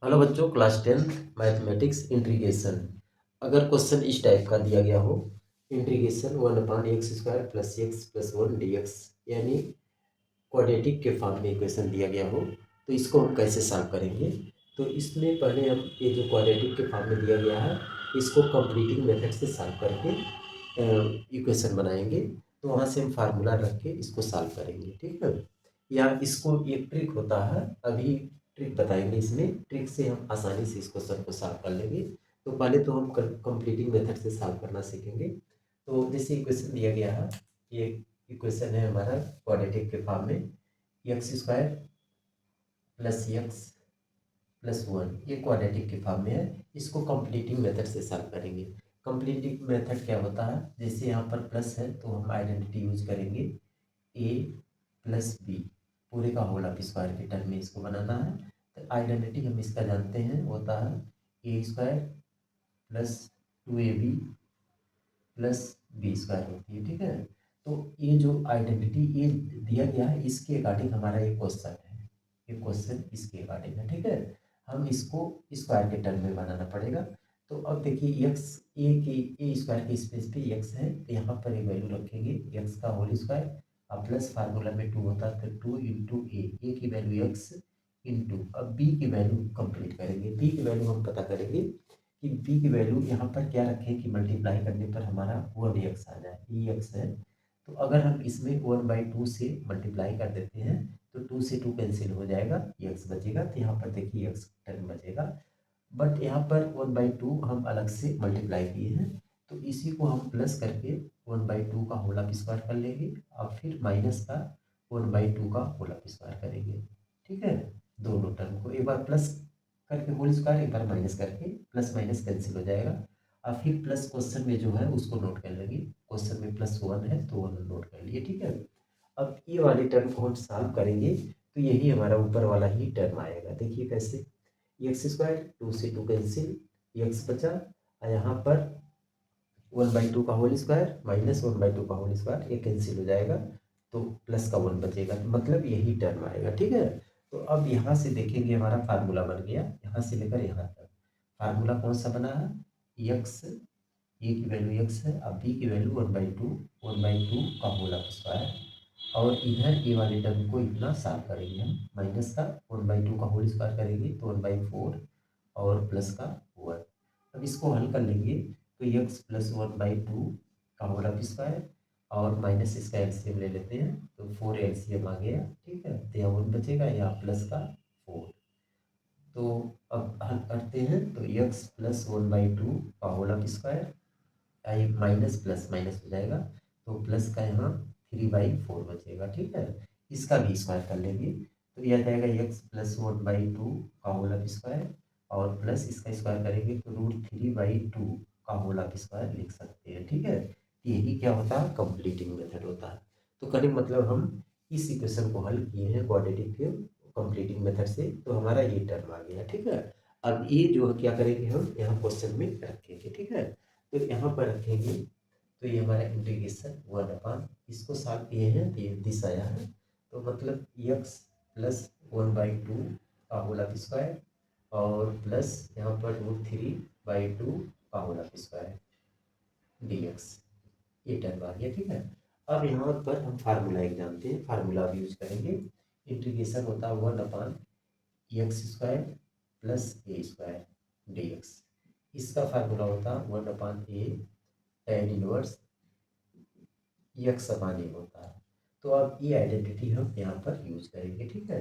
Hello बच्चों, class 10th mathematics integration. अगर question इस टाइप का दिया गया हो, इंटीग्रेशन 1/x² + x + 1 dx, यानी क्वाड्रेटिक के फॉर्म में इक्वेशन दिया गया हो, तो इसको हम कैसे सॉल्व करेंगे। तो इसमें पहले हम ये जो क्वाड्रेटिक के फॉर्म में दिया गया है, इसको कंप्लीटिंग मेथड से सॉल्व करके इक्वेशन बनाएंगे। तो वहाँ से हम फार्मूला रख के इसको सॉल्व करेंगे, ठीक है। या इसको एक ट्रिक होता है, अभी ट्रिक बताएंगे। इसमें ट्रिक से हम आसानी से इस क्वेश्चन को सॉल्व कर लेंगे। तो पहले तो हम कंप्लीटिंग मेथड से सॉल्व करना सीखेंगे। तो जैसे इक्वेशन दिया गया है, ये इक्वेशन है हमारा क्वाड्रेटिक के फॉर्म में, x² + x + 1, ये क्वाड्रेटिक के फॉर्म में है। इसको कंप्लीटिंग मेथड से सॉल्व करेंगे। कंप्लीटिंग मेथड क्या होता है, जैसे यहाँ पर प्लस है तो हम आइडेंटिटी यूज करेंगे a + b, पूरे का होल ऑफ स्क्वायर के टर्म में इसको बनाना है। तो आइडेंटिटी हम इसका जानते हैं, होता है a² + 2ab + b² होती है, ठीक है। तो ये जो आइडेंटिटी ये दिया गया है, इसके अकॉर्डिंग हमारा ये क्वेश्चन है, ये क्वेश्चन इसके अकॉर्डिंग है, ठीक है। हम इसको स्क्वायर के टर्म में बनाना पड़ेगा। तो अब देखिए एक्स, ए स्क्वायर के स्पेस पे एक्स है, तो यहाँ पर एक वैल्यू रखेंगे एक्स का होल स्क्वायर। अब प्लस फार्मूला में 2 होता है, तो 2 × ए की वैल्यू एक्स इंटू, अब बी की वैल्यू कंप्लीट करेंगे। बी की वैल्यू हम पता करेंगे कि बी की वैल्यू यहाँ पर क्या रखें कि मल्टीप्लाई करने पर हमारा 1x आ जाए, ई एक्स है। तो अगर हम इसमें 1/2 से मल्टीप्लाई कर देते हैं, तो 2 से 2 कैंसिल हो जाएगा, एक्स बचेगा। तो यहाँ पर देखिए एक्स टर्म बचेगा, बट यहाँ पर 1/2 हम अलग से मल्टीप्लाई किए हैं, तो इसी को हम प्लस करके 1/2 का होल ऑफ स्क्वायर कर लेंगे, और फिर माइनस का 1/2 का होल ऑफ स्क्वायर करेंगे, ठीक है। दोनों टर्म को एक बार प्लस करके होल स्क्वायर, एक बार माइनस करके, प्लस माइनस कैंसिल हो जाएगा। और फिर प्लस क्वेश्चन में जो है उसको नोट कर लेंगे, क्वेश्चन में +1 है तो 1 नोट कर लिए, ठीक है। अब ये वाले टर्म को हम सॉल्व करेंगे, तो यही हमारा ऊपर वाला ही टर्म आएगा। देखिए कैसे, x², 2 से 2 कैंसिल, एक्स बचा, और यहाँ पर 1/2 का होल स्क्वायर माइनस 1/2 का होल स्क्वायर, ये कैंसिल हो जाएगा, तो प्लस का 1 बचेगा, तो मतलब यही टर्म आएगा, ठीक है। तो अब यहाँ से देखेंगे हमारा फार्मूला बन गया, यहाँ से लेकर यहाँ तक फार्मूला कौन सा बना है, एक्स, ए की वैल्यू एक्स है, अब बी की वैल्यू 1/2 का होल ऑफ स्क्वायर, और इधर ए वाले टर्म को इतना सॉल्व करेंगे हम, माइनस का 1/2 का होल स्क्वायर करेंगे तो 1/4, और प्लस का 1। अब इसको हल कर लेंगे, तो x + 1/2 का होल ऑफ स्क्वायर, और माइनस इसका एलसीएम ले लेते हैं, तो 4 एलसीएम आ गया, ठीक है। तो यहाँ 1 बचेगा, यहाँ प्लस का 4। तो अब हल करते हैं, तो x + 1/2 का whole of square, minus plus minus हो जाएगा, तो प्लस का यहाँ 3/4 बचेगा, ठीक है। इसका भी स्क्वायर कर लेंगे, तो यह आ जाएगा x + 1/2 का होल ऑफ स्क्वायर, और प्लस इसका स्क्वायर करेंगे तो √3/2 का होल ऑफ स्क्वायर लिख सकते हैं, ठीक है। यही क्या होता है, कंप्लीटिंग मेथड होता है। तो करीब मतलब हम इस इक्वेशन को हल किए हैं क्वाड्रेटिक के कंप्लीटिंग मेथड से, तो हमारा ये टर्म आ गया, ठीक है। अब ये जो है क्या करेंगे, हम यहाँ क्वेश्चन में रखेंगे, ठीक है। तो यहाँ पर रखेंगे, तो ये हमारा इंटीग्रेशन 1/, इसको सॉल्व किए हैं तो ये दिस आया है, तो मतलब x + 1/2 का होल ऑफ स्क्वायर, और प्लस यहाँ पर √3/2 का होल ऑफ स्क्वायर dx, ये टर्म आ गया, ठीक है। अब यहाँ पर हम फार्मूला एक जानते हैं, फार्मूला अब यूज करेंगे। इंटीग्रेशन होता है 1/x² + a² dx, इसका फार्मूला होता है 1/a tan इनवर्स x/a होता है। तो अब ये आइडेंटिटी हम यहाँ पर यूज करेंगे, ठीक है।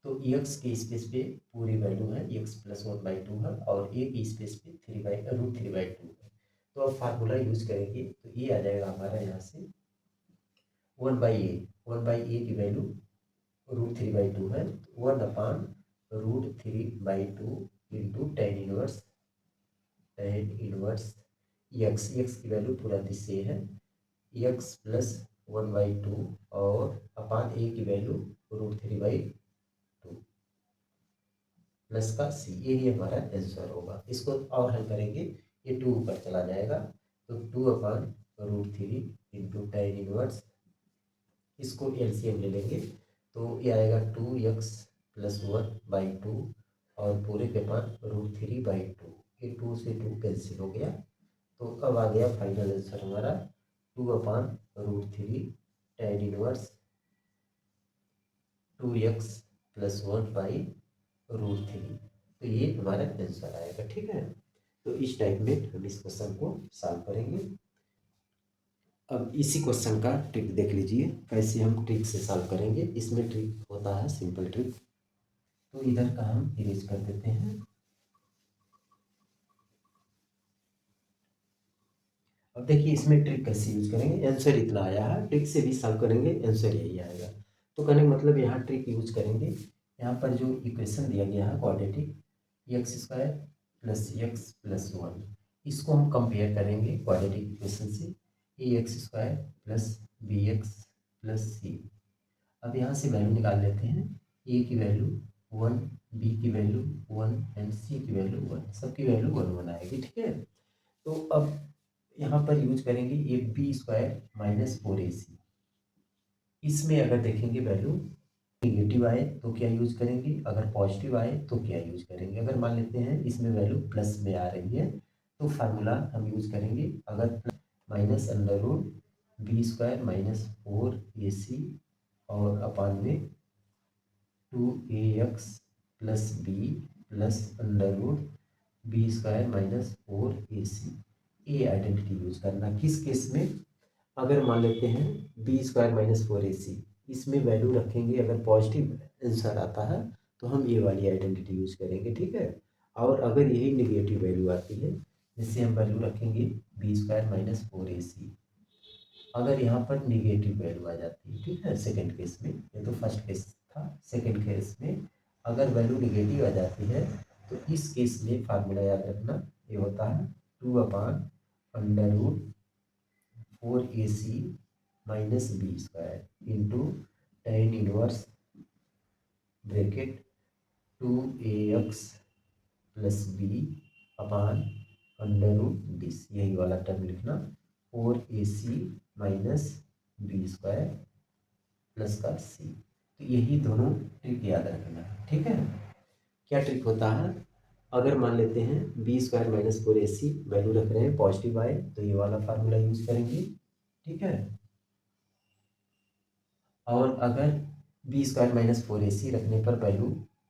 तो x के स्पेस पे पूरी वैल्यू है, x + 1/2 है, और a की स्पेस पे √3/2 है। तो अब फार्मूला यूज करेंगे, तो ये आ जाएगा हमारा यहाँ से 1/a की वैल्यू √3/2 है, 1/√3/2 इंटू tan इनवर्स x की वैल्यू पूरा दिस से है, x + 1/2, और अपान a की वैल्यू √3/2 प्लस का c, यही हमारा आंसर होगा। इसको और हल करेंगे, ये 2 ऊपर चला जाएगा, तो 2/√3 इंटू tan इनवर्स, इसको एलसीएम ले लेंगे, तो ये आएगा 2x + 1/2, और पूरे के पान √3/2, ये 2 से 2 कैंसिल हो गया। तो अब आ गया फाइनल आंसर हमारा 2/√3 tan इनवर्स 2x + 1/√3। तो ये हमारा आंसर आएगा। ठीक है, तो इस टाइप में हम इस क्वेश्चन को सॉल्व करेंगे। अब इसी क्वेश्चन का ट्रिक देख लीजिए, कैसे हम ट्रिक से सॉल्व करेंगे। इसमें ट्रिक होता है सिंपल ट्रिक। तो इधर का हम इरेज कर देते हैं। अब देखिए इसमें ट्रिक कैसे यूज करेंगे। आंसर इतना आया है, ट्रिक से भी सॉल्व करेंगे आंसर यही आएगा। तो कहने का मतलब यहाँ ट्रिक यूज करेंगे। यहाँ पर जो इक्वेशन दिया गया है क्वाड्रेटिक x² + x + 1, इसको हम कंपेयर करेंगे क्वाड्रेटिक इक्वेशन से ax² + bx + c। अब यहाँ से वैल्यू निकाल लेते हैं। a की वैल्यू 1, b की वैल्यू 1 एंड c की वैल्यू 1, सबकी वैल्यू 1 1 आएगी। ठीक है, तो अब यहाँ पर यूज करेंगे ये b² - 4ac। इसमें अगर देखेंगे वैल्यू निगेटिव आए तो क्या यूज करेंगे, अगर पॉजिटिव आए तो क्या यूज करेंगे। अगर मान लेते हैं इसमें वैल्यू प्लस में आ रही है तो फार्मूला हम यूज करेंगे। अगर -√b² - 4ac और अपान में 2ax + b + √b² - 4ac। ये आइडेंटिटी यूज करना किस केस में, अगर मान लेते हैं b² - 4ac, इसमें वैल्यू रखेंगे। अगर पॉजिटिव आंसर आता है तो हम ये वाली आइडेंटिटी यूज करेंगे। ठीक है, और अगर यही निगेटिव वैल्यू आती है, जिससे हम वैल्यू रखेंगे b² - 4ac। अगर यहाँ पर निगेटिव वैल्यू आ जाती है, ठीक है, सेकेंड केस में, ये तो फर्स्ट केस था, सेकेंड केस में अगर वैल्यू निगेटिव आ जाती है तो इस केस में फार्मूला याद रखना, ये होता है 2/√4ac - b² into tan inverse bracket 2ax + b अपान √20, यही वाला टर्म लिखना 4ac - b² प्लस का c। तो यही दोनों ट्रिक याद रखना है। ठीक है, क्या ट्रिक होता है, अगर मान लेते हैं b² - 4ac वैल्यू रख रहे हैं, पॉजिटिव आए तो ये वाला फार्मूला यूज करेंगे। ठीक है, और अगर b² - 4ac रखने पर वैल्यू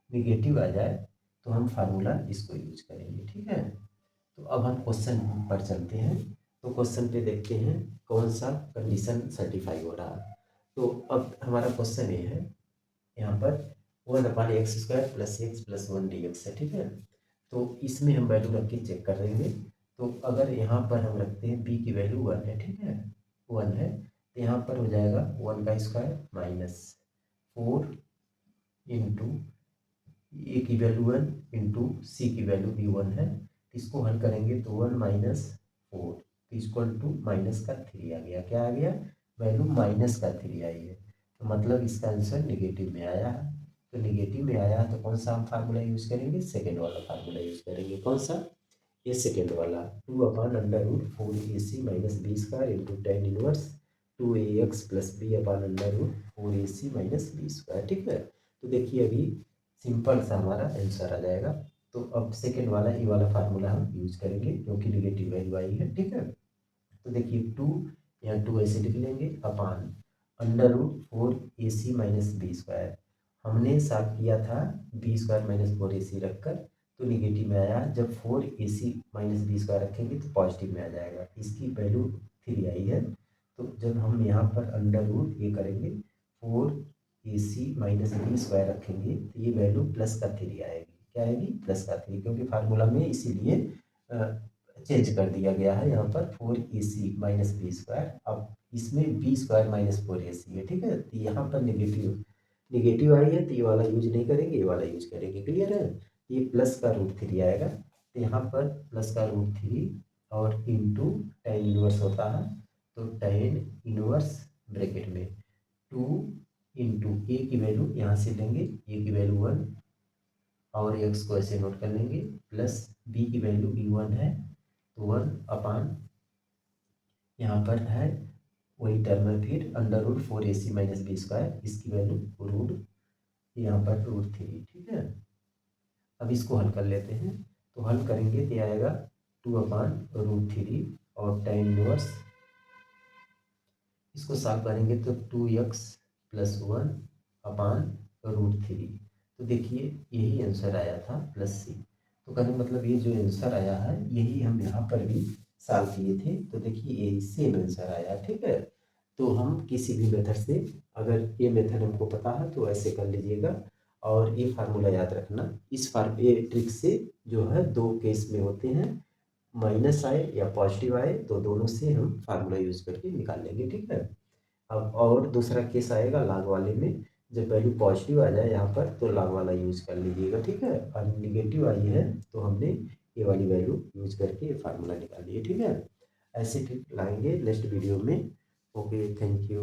निगेटिव आ जाए तो हम फार्मूला इसको यूज करेंगे। ठीक है, तो अब हम क्वेश्चन पर चलते हैं। तो क्वेश्चन पे देखते हैं कौन सा कंडीशन सर्टिफाई हो रहा है। तो अब हमारा क्वेश्चन ये है, यहाँ पर 1/x² + x + 1 dx है। ठीक है, तो इसमें हम वैल्यू रख के चेक कर लेंगे। तो अगर यहाँ पर हम रखते हैं b की वैल्यू 1 है, ठीक है, 1 है, तो यहाँ पर हो जाएगा 1² - 4 इंटू ए की वैल्यू 1 इंटू सी की वैल्यू भी 1 है। इसको हल करेंगे तो 1 - 4 -3 आ गया। क्या आ गया, वैल्यू -3 आई है, तो मतलब इसका आंसर निगेटिव में आया है। तो निगेटिव में आया तो कौन सा हम फार्मूला यूज करेंगे, सेकेंड वाला फार्मूला यूज करेंगे। कौन सा, ये सेकेंड वाला 2/√4ac - b² into tan inverse 2ax + b अपान √4ac - b²। ठीक है, तो देखिए अभी सिंपल सा हमारा आंसर आ जाएगा। तो अब सेकेंड वाला ये वाला फार्मूला हम यूज करेंगे क्योंकि निगेटिव वैल्यू आई है। ठीक है, तो देखिए 2, यहाँ 2 ऐसे लिख लेंगे अपान √4ac - b²। हमने साफ किया था b² - 4ac रखकर, तो निगेटिव में आया। जब 4ac - b² रखेंगे तो पॉजिटिव में आ जाएगा। इसकी वैल्यू 3 आई है, तो जब हम यहाँ पर अंडर रूट ये करेंगे 4ac - b² रखेंगे तो ये वैल्यू +3 आएगी। क्या आएगी, +3, क्योंकि फार्मूला में इसीलिए चेंज कर दिया गया है। यहाँ पर 4ac - b², अब इसमें b² - 4ac है। ठीक है, तो यहाँ पर निगेटिव आई है तो ये वाला यूज नहीं करेंगे, ये वाला यूज करेंगे। क्लियर है, ये +√3 आएगा, तो यहाँ पर +√3 और इंटू tan इनवर्स होता है, तो tan इनवर्स ब्रैकेट में 2 इंटू ए की वैल्यू यहाँ से लेंगे, ए की वैल्यू 1 और एक्स को ऐसे नोट कर लेंगे, प्लस बी की वैल्यू भी 1 है तो 1 अपान यहाँ पर है वही टर्म है, फिर अंडर रूट 4ac - b², इसकी वैल्यू रूट यहाँ पर √3। ठीक है, अब इसको हल कर लेते हैं। तो हल करेंगे तो ये आएगा 2/√3 और tan इनवर्स, इसको सॉल्व करेंगे तो 2x+1/√3। तो देखिए यही आंसर आया था +c। तो कहने का मतलब ये जो आंसर आया है यही हम यहाँ पर भी सॉल्व किए थे। तो देखिए यही सेम आंसर आया, ठीक है। तो हम किसी भी मेथड से, अगर ये मेथड हमको पता है तो ऐसे कर लीजिएगा। और ये फार्मूला याद रखना, ये ट्रिक से जो है 2 केस में होते हैं, माइनस आए या पॉजिटिव आए तो दोनों से हम फार्मूला यूज करके निकाल लेंगे, ठीक है। अब और दूसरा केस आएगा लॉग वाले में, जब वैल्यू पॉजिटिव आ जाए यहाँ पर तो लॉग वाला यूज कर लीजिएगा, ठीक है। और निगेटिव आई है तो हमने ये वाली वैल्यू यूज करके ये फार्मूला निकाल लिए, ठीक है। ऐसे ट्रिक लाएंगे नेक्स्ट वीडियो में। Okay, thank you.